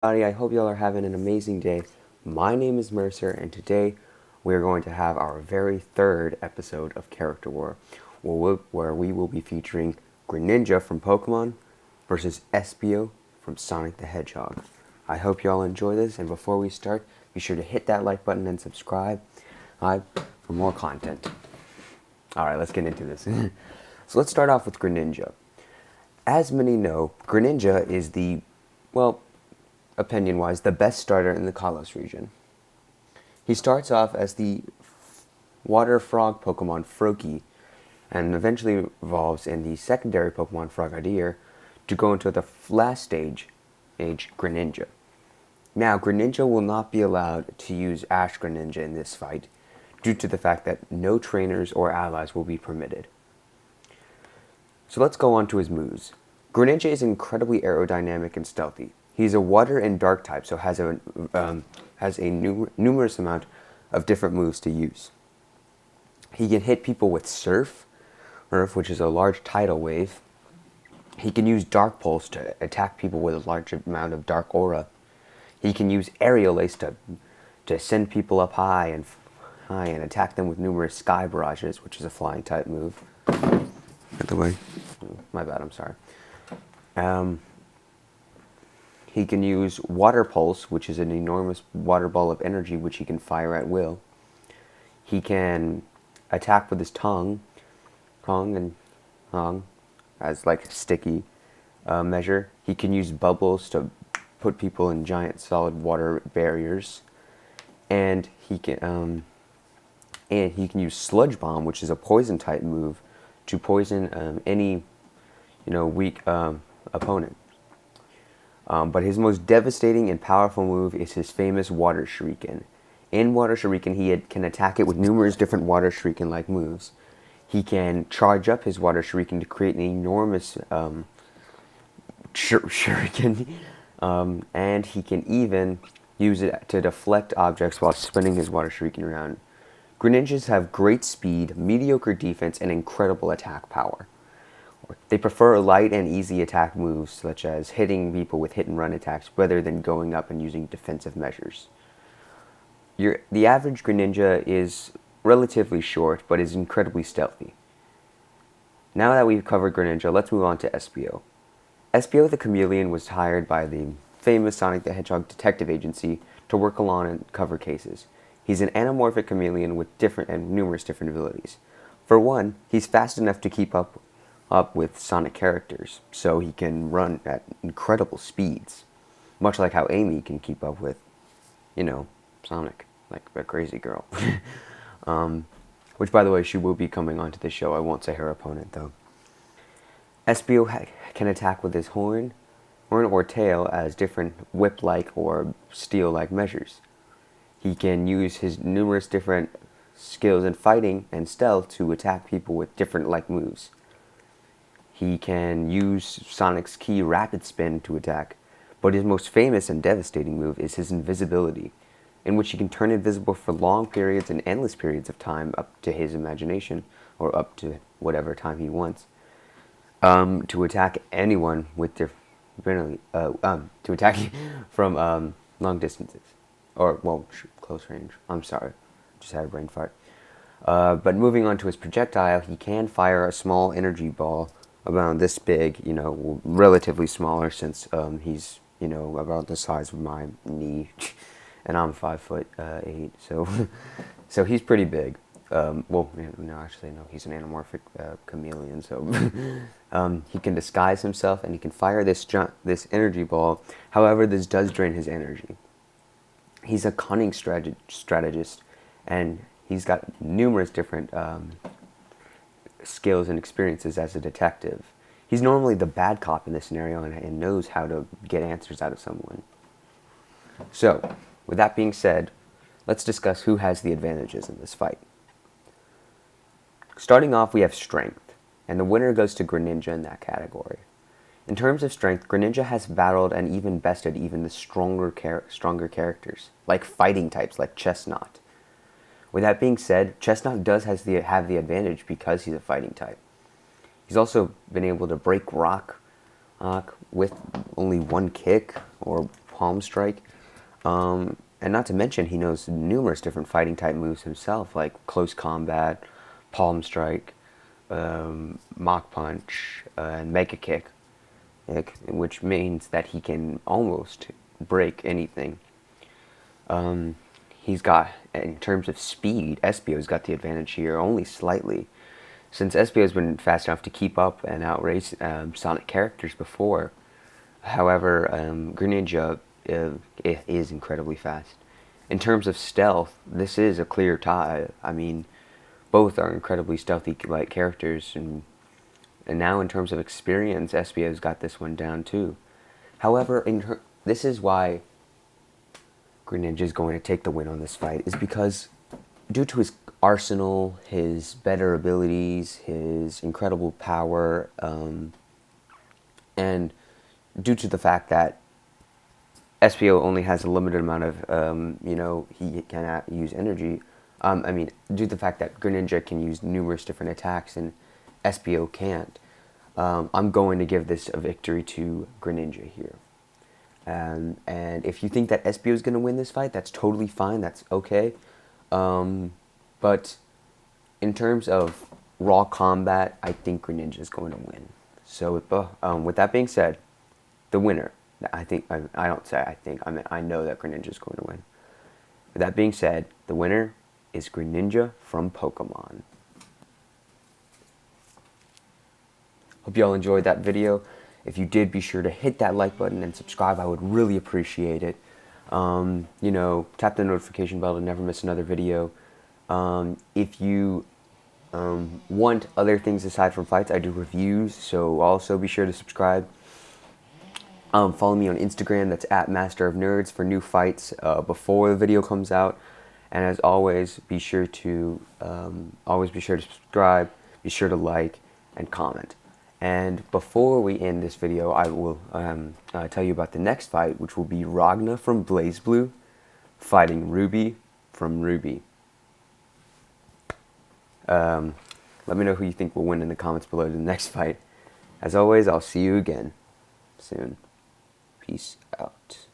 everybody. I hope y'all are having an amazing day. My name is Mercer, and today we're going to have our very third episode of Character War, where we will be featuring Grenenja from Pokemon versus Espijo from Sonic the Hedgehog. I hope y'all enjoy this, and before we start, be sure to hit that like button and subscribe for more content. Alright, let's get into this. So let's start off with Grenenja. As many know, Grenenja is opinion-wise, the best starter in the Kalos region. He starts off as the water frog Pokemon Froakie, and eventually evolves in the secondary Pokemon Frogadier to go into the last stage, Grenenja. Now, Grenenja will not be allowed to use Ash Grenenja in this fight, due to the fact that no trainers or allies will be permitted. So let's go on to his moves. Grenenja is incredibly aerodynamic and stealthy. He's a water and dark type, so has a numerous amount of different moves to use. He can hit people with Surf, which is a large tidal wave. He can use Dark Pulse to attack people with a large amount of Dark Aura. He can use Aerial Ace to send people up high and attack them with numerous Sky Barrages, which is a flying type move. By the way, my bad, I'm sorry. He can use Water Pulse, which is an enormous water ball of energy which he can fire at will. He can attack with his tongue as like a sticky measure. He can use bubbles to put people in giant solid water barriers, and he can use Sludge Bomb, which is a poison type move, to poison any weak opponent. But his most devastating and powerful move is his famous Water Shuriken. In Water Shuriken, he can attack it with numerous different Water Shuriken-like moves. He can charge up his Water Shuriken to create an enormous shuriken, and he can even use it to deflect objects while spinning his Water Shuriken around. Grenenjas have great speed, mediocre defense, and incredible attack power. They prefer light and easy attack moves, such as hitting people with hit-and-run attacks, rather than going up and using defensive measures. The average Grenenja is relatively short, but is incredibly stealthy. Now that we've covered Grenenja, let's move on to Espijo. Espijo the Chameleon was hired by the famous Sonic the Hedgehog detective agency to work along and cover cases. He's an anamorphic chameleon with numerous different abilities. For one, he's fast enough to keep up with Sonic characters, so he can run at incredible speeds, much like how Amy can keep up with, Sonic, like a crazy girl. Which, by the way, she will be coming onto the show. I won't say her opponent, though. Espijo can attack with his horn or tail as different whip-like or steel-like measures. He can use his numerous different skills in fighting and stealth to attack people with different moves. He can use Sonic's key Rapid Spin to attack, but his most famous and devastating move is his invisibility, in which he can turn invisible for long periods and endless periods of time up to his imagination, or up to whatever time he wants, to attack anyone with to attack from long distances, or close range. I'm sorry, just had a brain fart. But moving on to his projectile, he can fire a small energy ball about this big, relatively smaller since he's, about the size of my knee, and I'm 5'8", so he's pretty big. He's an anamorphic chameleon, so he can disguise himself and he can fire this energy ball. However, this does drain his energy. He's a cunning strategist, and he's got numerous different skills and experiences as a detective. He's normally the bad cop in this scenario and knows how to get answers out of someone. So, with that being said, let's discuss who has the advantages in this fight. Starting off, we have strength, and the winner goes to Grenenja in that category. In terms of strength, Grenenja has battled and even bested even the stronger characters, like fighting types like Chestnut. With that being said, Chestnut does have the advantage because he's a fighting type. He's also been able to break rock with only one kick or palm strike. And not to mention, he knows numerous different fighting type moves himself, like close combat, palm strike, mock punch, and mega kick, which means that he can almost break anything. He's got, in terms of speed, Espio's got the advantage here, only slightly, since Espio's been fast enough to keep up and outrace Sonic characters before. However, Grenenja is incredibly fast. In terms of stealth, this is a clear tie. I mean, both are incredibly stealthy-like characters, and now in terms of experience, Espio's got this one down too. However, this is why Grenenja is going to take the win on this fight, is because due to his arsenal, his better abilities, his incredible power, and due to the fact that Espio only has a limited amount of, he cannot use energy. Due to the fact that Grenenja can use numerous different attacks and Espio can't, I'm going to give this a victory to Grenenja here. And if you think that Espio is going to win this fight, that's totally fine. That's okay. But in terms of raw combat, I think Grenenja is going to win. So with that being said, the winner, I know that Grenenja is going to win. With that being said, the winner is Grenenja from Pokemon. Hope you all enjoyed that video. If you did, be sure to hit that like button and subscribe. I would really appreciate it. Tap the notification bell to never miss another video. If you want other things aside from fights, I do reviews, so also be sure to subscribe. Follow me on Instagram, that's @MasterOfNerds, for new fights before the video comes out. And as always, be sure to subscribe, be sure to like, and comment. And before we end this video, I will tell you about the next fight, which will be Ragna from BlazBlue fighting Ruby from Ruby. Let me know who you think will win in the comments below the next fight. As always, I'll see you again soon. Peace out.